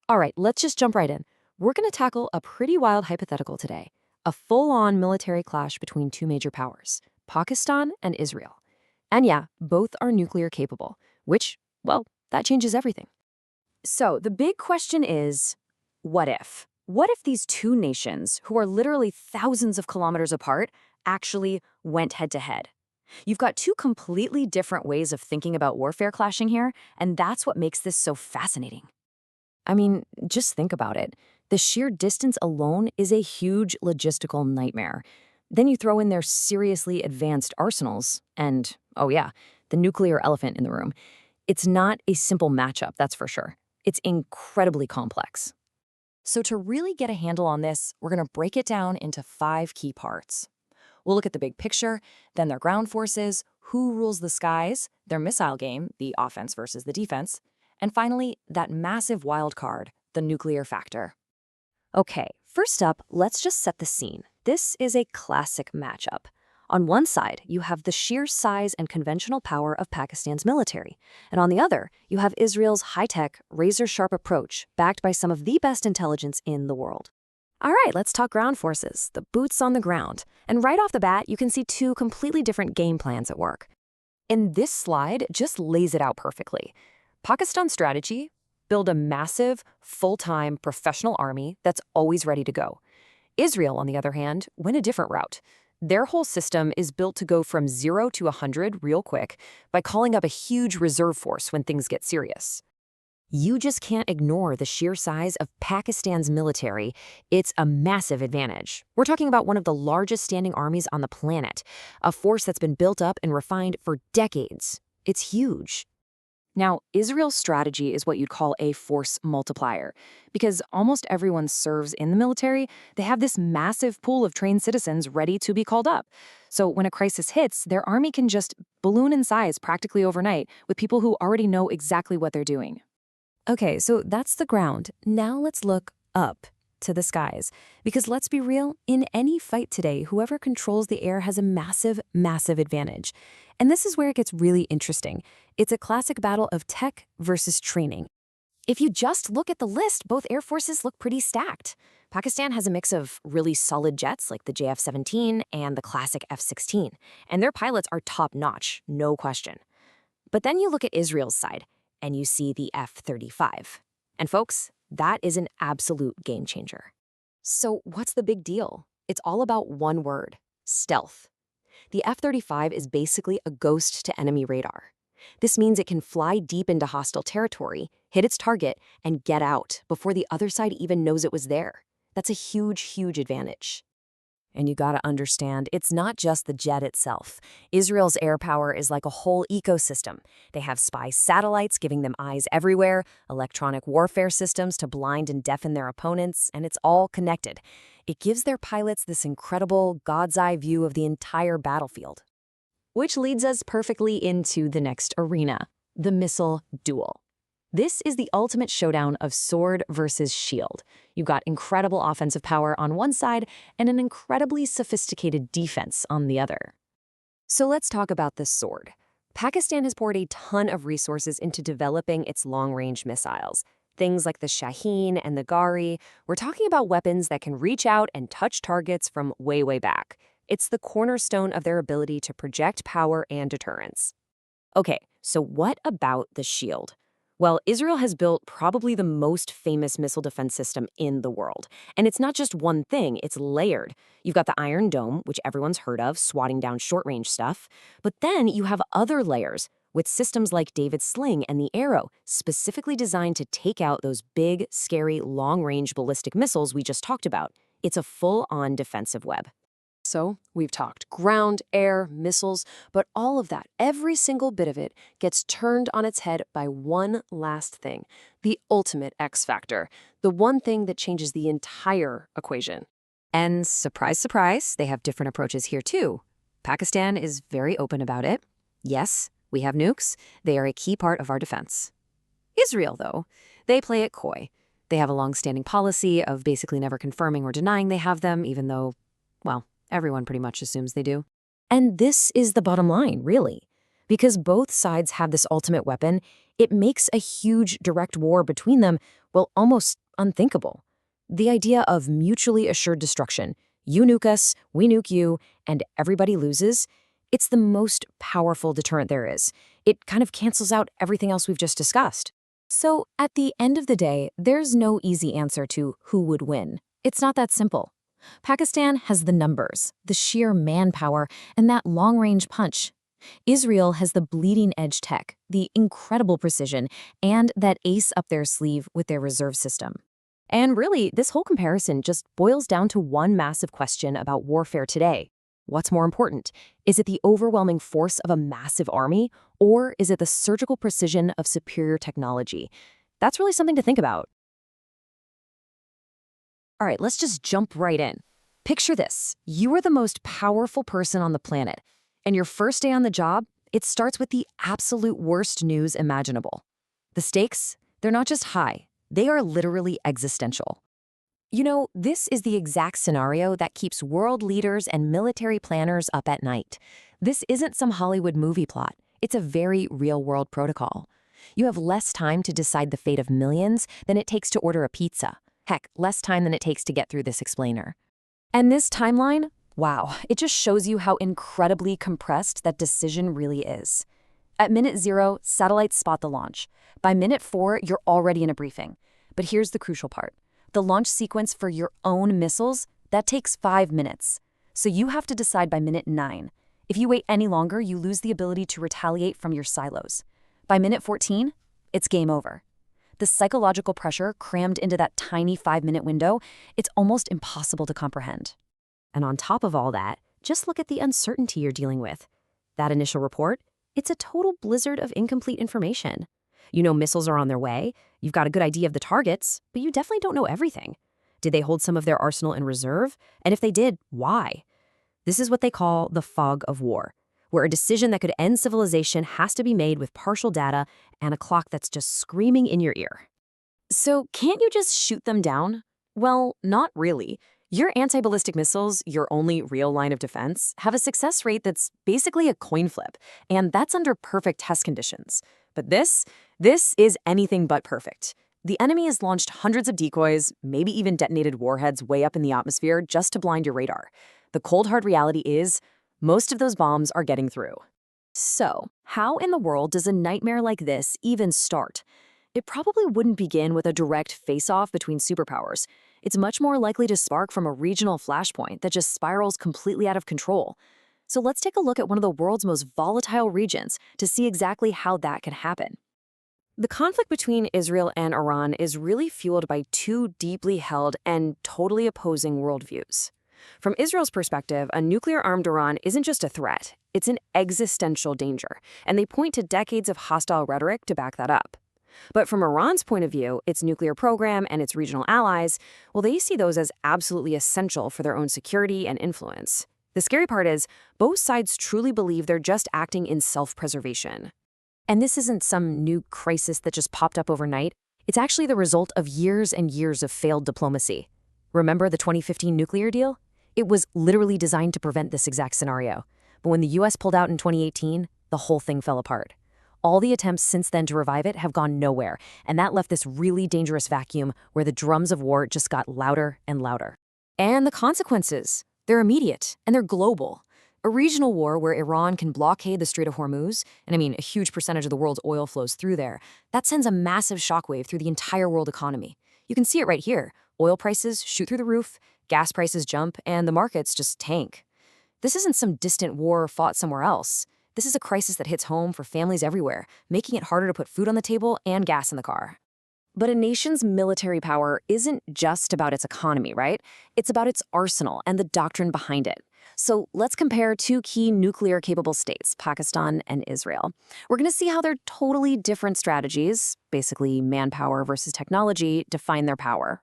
All right, let's just jump right in. We're going to tackle a pretty wild hypothetical today, a full-on military clash between two major powers, Pakistan and Israel. And yeah, both are nuclear capable, which, well, that changes everything. So the big question is, what if? What if these two nations, who are literally thousands of kilometers apart, actually went head-to-head? You've got two completely different ways of thinking about warfare clashing here, and that's what makes this so fascinating. I mean, just think about it. The sheer distance alone is a huge logistical nightmare. Then you throw in their seriously advanced arsenals, and, oh yeah, the nuclear elephant in the room. It's not a simple matchup, that's for sure. It's incredibly complex. So to really get a handle on this, we're going to break it down into 5 key parts. We'll look at the big picture, then their ground forces, who rules the skies, their missile game, the offense versus the defense, and finally, that massive wild card, the nuclear factor. Okay, first up, let's just set the scene. This is a classic matchup. On one side, you have the sheer size and conventional power of Pakistan's military, and on the other, you have Israel's high-tech, razor-sharp approach, backed by some of the best intelligence in the world. All right, let's talk ground forces, the boots on the ground. And right off the bat, you can see two completely different game plans at work. And this slide just lays it out perfectly. Pakistan's strategy: build a massive, full-time professional army that's always ready to go. Israel, on the other hand, went a different route. Their whole system is built to go from 0 to 100 real quick by calling up a huge reserve force when things get serious. You just can't ignore the sheer size of Pakistan's military. It's a massive advantage. We're talking about one of the largest standing armies on the planet, a force that's been built up and refined for decades. It's huge. Now, Israel's strategy is what you'd call a force multiplier. Because almost everyone serves in the military, they have this massive pool of trained citizens ready to be called up. So when a crisis hits, their army can just balloon in size practically overnight with people who already know exactly what they're doing. Okay, so that's the ground. Now let's look up to the skies. Because let's be real, in any fight today, whoever controls the air has a massive, massive advantage. And this is where it gets really interesting. It's a classic battle of tech versus training. If you just look at the list, both air forces look pretty stacked. Pakistan has a mix of really solid jets like the JF-17 and the classic F-16, and their pilots are top-notch, no question. But then you look at Israel's side, and you see the F-35. And folks, that is an absolute game changer. So what's the big deal? It's all about one word: stealth. The F-35 is basically a ghost to enemy radar. This means it can fly deep into hostile territory, hit its target, and get out before the other side even knows it was there. That's a huge, huge advantage. And you gotta understand, it's not just the jet itself. Israel's air power is like a whole ecosystem. They have spy satellites giving them eyes everywhere, electronic warfare systems to blind and deafen their opponents, and it's all connected. It gives their pilots this incredible God's eye view of the entire battlefield. Which leads us perfectly into the next arena, the missile duel. This is the ultimate showdown of sword versus shield. You've got incredible offensive power on one side and an incredibly sophisticated defense on the other. So let's talk about the sword. Pakistan has poured a ton of resources into developing its long-range missiles. Things like the Shaheen and the Gari. We're talking about weapons that can reach out and touch targets from way, way back. It's the cornerstone of their ability to project power and deterrence. Okay, so what about the shield? Well, Israel has built probably the most famous missile defense system in the world. And it's not just one thing, it's layered. You've got the Iron Dome, which everyone's heard of, swatting down short-range stuff. But then you have other layers, with systems like David's Sling and the Arrow, specifically designed to take out those big, scary, long-range ballistic missiles we just talked about. It's a full-on defensive web. So we've talked ground, air, missiles, but all of that, every single bit of it, gets turned on its head by one last thing, the ultimate X factor, the one thing that changes the entire equation. And surprise, surprise, they have different approaches here too. Pakistan is very open about it. Yes, we have nukes. They are a key part of our defense. Israel, though, they play it coy. They have a long-standing policy of basically never confirming or denying they have them, even though, well, everyone pretty much assumes they do. And this is the bottom line, really. Because both sides have this ultimate weapon, it makes a huge direct war between them, well, almost unthinkable. The idea of mutually assured destruction, you nuke us, we nuke you, and everybody loses, it's the most powerful deterrent there is. It kind of cancels out everything else we've just discussed. So, at the end of the day, there's no easy answer to who would win. It's not that simple. Pakistan has the numbers, the sheer manpower, and that long-range punch. Israel has the bleeding-edge tech, the incredible precision, and that ace up their sleeve with their reserve system. And really, this whole comparison just boils down to one massive question about warfare today. What's more important? Is it the overwhelming force of a massive army, or is it the surgical precision of superior technology? That's really something to think about. All right, let's just jump right in. Picture this. You are the most powerful person on the planet, and your first day on the job, it starts with the absolute worst news imaginable. The stakes, they're not just high, they are literally existential. You know, this is the exact scenario that keeps world leaders and military planners up at night. This isn't some Hollywood movie plot. It's a very real-world protocol. You have less time to decide the fate of millions than it takes to order a pizza. Heck, less time than it takes to get through this explainer. And this timeline, wow, it just shows you how incredibly compressed that decision really is. At minute 0, satellites spot the launch. By minute 4, you're already in a briefing. But here's the crucial part. The launch sequence for your own missiles, that takes 5 minutes. So you have to decide by minute 9. If you wait any longer, you lose the ability to retaliate from your silos. By minute 14, it's game over. The psychological pressure crammed into that tiny 5-minute window, it's almost impossible to comprehend. And on top of all that, just look at the uncertainty you're dealing with. That initial report, it's a total blizzard of incomplete information. You know missiles are on their way, you've got a good idea of the targets, but you definitely don't know everything. Did they hold some of their arsenal in reserve? And if they did, why? This is what they call the fog of war, where a decision that could end civilization has to be made with partial data and a clock that's just screaming in your ear. So can't you just shoot them down? Well, not really. Your anti-ballistic missiles, your only real line of defense, have a success rate that's basically a coin flip, and that's under perfect test conditions. But this is anything but perfect. The enemy has launched hundreds of decoys, maybe even detonated warheads way up in the atmosphere just to blind your radar. The cold hard reality is, most of those bombs are getting through. So, how in the world does a nightmare like this even start? It probably wouldn't begin with a direct face-off between superpowers. It's much more likely to spark from a regional flashpoint that just spirals completely out of control. So let's take a look at one of the world's most volatile regions to see exactly how that can happen. The conflict between Israel and Iran is really fueled by two deeply held and totally opposing worldviews. From Israel's perspective, a nuclear-armed Iran isn't just a threat, it's an existential danger, and they point to decades of hostile rhetoric to back that up. But from Iran's point of view, its nuclear program and its regional allies, well, they see those as absolutely essential for their own security and influence. The scary part is, both sides truly believe they're just acting in self-preservation. And this isn't some new crisis that just popped up overnight. It's actually the result of years and years of failed diplomacy. Remember the 2015 nuclear deal? It was literally designed to prevent this exact scenario. But when the US pulled out in 2018, the whole thing fell apart. All the attempts since then to revive it have gone nowhere, and that left this really dangerous vacuum where the drums of war just got louder and louder. And the consequences, they're immediate, and they're global. A regional war where Iran can blockade the Strait of Hormuz, and I mean a huge percentage of the world's oil flows through there, that sends a massive shockwave through the entire world economy. You can see it right here. Oil prices shoot through the roof, gas prices jump, and the markets just tank. This isn't some distant war fought somewhere else. This is a crisis that hits home for families everywhere, making it harder to put food on the table and gas in the car. But a nation's military power isn't just about its economy, right? It's about its arsenal and the doctrine behind it. So let's compare two key nuclear-capable states, Pakistan and Israel. We're going to see how their totally different strategies, basically manpower versus technology, define their power.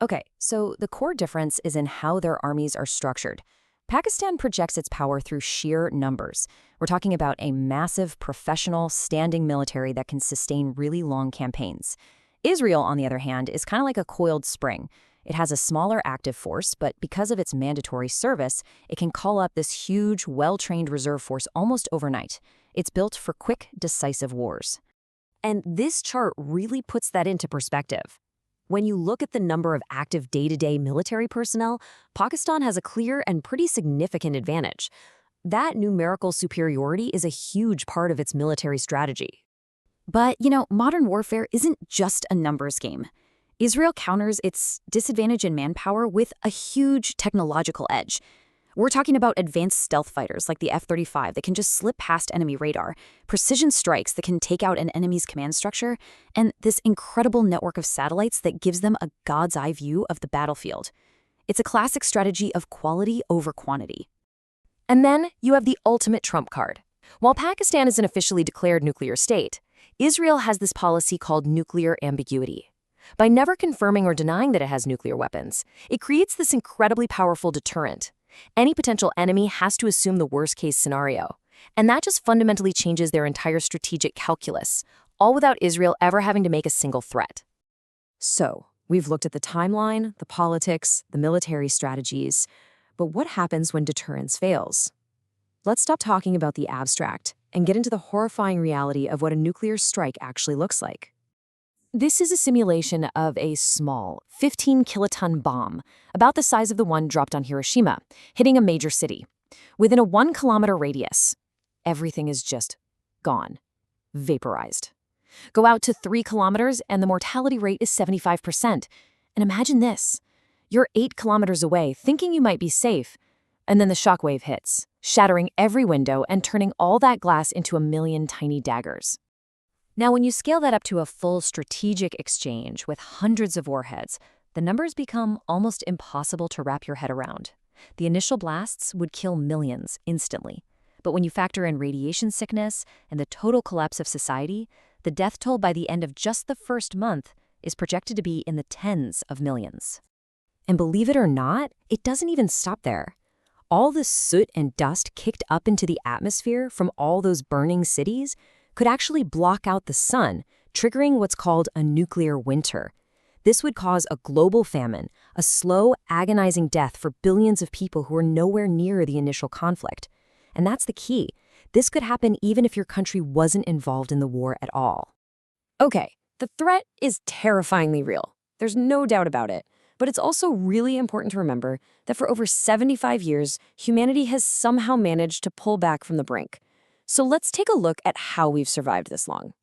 Okay, so the core difference is in how their armies are structured. Pakistan projects its power through sheer numbers. We're talking about a massive, professional, standing military that can sustain really long campaigns. Israel, on the other hand, is kind of like a coiled spring. It has a smaller active force, but because of its mandatory service, it can call up this huge, well-trained reserve force almost overnight. It's built for quick, decisive wars. And this chart really puts that into perspective. When you look at the number of active day-to-day military personnel, Pakistan has a clear and pretty significant advantage. That numerical superiority is a huge part of its military strategy. But, modern warfare isn't just a numbers game. Israel counters its disadvantage in manpower with a huge technological edge. We're talking about advanced stealth fighters like the F-35 that can just slip past enemy radar, precision strikes that can take out an enemy's command structure, and this incredible network of satellites that gives them a god's eye view of the battlefield. It's a classic strategy of quality over quantity. And then you have the ultimate trump card. While Pakistan is an officially declared nuclear state, Israel has this policy called nuclear ambiguity. By never confirming or denying that it has nuclear weapons, it creates this incredibly powerful deterrent. Any potential enemy has to assume the worst-case scenario, and that just fundamentally changes their entire strategic calculus, all without Israel ever having to make a single threat. So, we've looked at the timeline, the politics, the military strategies, but what happens when deterrence fails? Let's stop talking about the abstract and get into the horrifying reality of what a nuclear strike actually looks like. This is a simulation of a small, 15-kiloton bomb, about the size of the one dropped on Hiroshima, hitting a major city. Within a 1-kilometer radius, everything is just gone, vaporized. Go out to 3 kilometers and the mortality rate is 75%. And imagine this. You're 8 kilometers away, thinking you might be safe, and then the shockwave hits, shattering every window and turning all that glass into a million tiny daggers. Now, when you scale that up to a full strategic exchange with hundreds of warheads, the numbers become almost impossible to wrap your head around. The initial blasts would kill millions instantly. But when you factor in radiation sickness and the total collapse of society, the death toll by the end of just the first month is projected to be in the tens of millions. And believe it or not, it doesn't even stop there. All the soot and dust kicked up into the atmosphere from all those burning cities could actually block out the sun, triggering what's called a nuclear winter. This would cause a global famine, a slow, agonizing death for billions of people who are nowhere near the initial conflict. And that's the key. This could happen even if your country wasn't involved in the war at all. Okay, the threat is terrifyingly real. There's no doubt about it. But it's also really important to remember that for over 75 years, humanity has somehow managed to pull back from the brink. So let's take a look at how we've survived this long.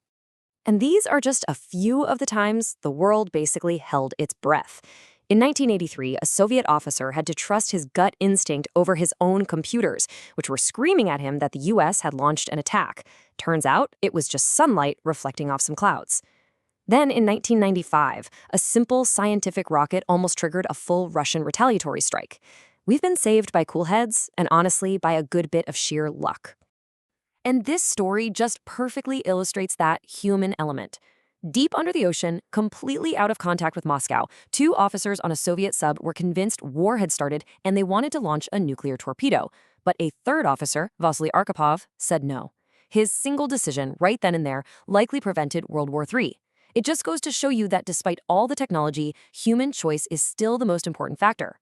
And these are just a few of the times the world basically held its breath. In 1983, a Soviet officer had to trust his gut instinct over his own computers, which were screaming at him that the US had launched an attack. Turns out, it was just sunlight reflecting off some clouds. Then in 1995, a simple scientific rocket almost triggered a full Russian retaliatory strike. We've been saved by cool heads, and honestly, by a good bit of sheer luck. And this story just perfectly illustrates that human element. Deep under the ocean, completely out of contact with Moscow, 2 officers on a Soviet sub were convinced war had started and they wanted to launch a nuclear torpedo. But a 3rd officer, Vasily Arkhipov, said no. His single decision right then and there likely prevented World War III. It just goes to show you that despite all the technology, human choice is still the most important factor.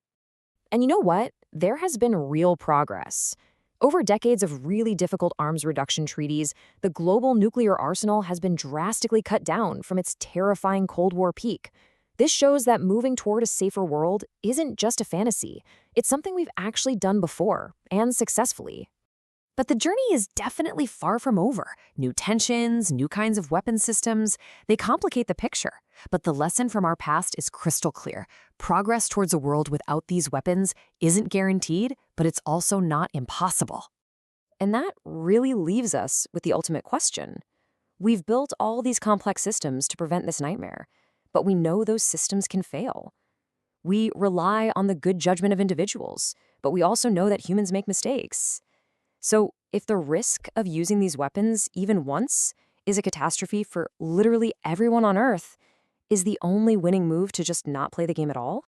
And you know what? There has been real progress. Over decades of really difficult arms reduction treaties, the global nuclear arsenal has been drastically cut down from its terrifying Cold War peak. This shows that moving toward a safer world isn't just a fantasy. It's something we've actually done before, and successfully. But the journey is definitely far from over. New tensions, new kinds of weapon systems, they complicate the picture. But the lesson from our past is crystal clear. Progress towards a world without these weapons isn't guaranteed, but it's also not impossible. And that really leaves us with the ultimate question. We've built all these complex systems to prevent this nightmare, but we know those systems can fail. We rely on the good judgment of individuals, but we also know that humans make mistakes. So if the risk of using these weapons, even once, is a catastrophe for literally everyone on Earth, is the only winning move to just not play the game at all?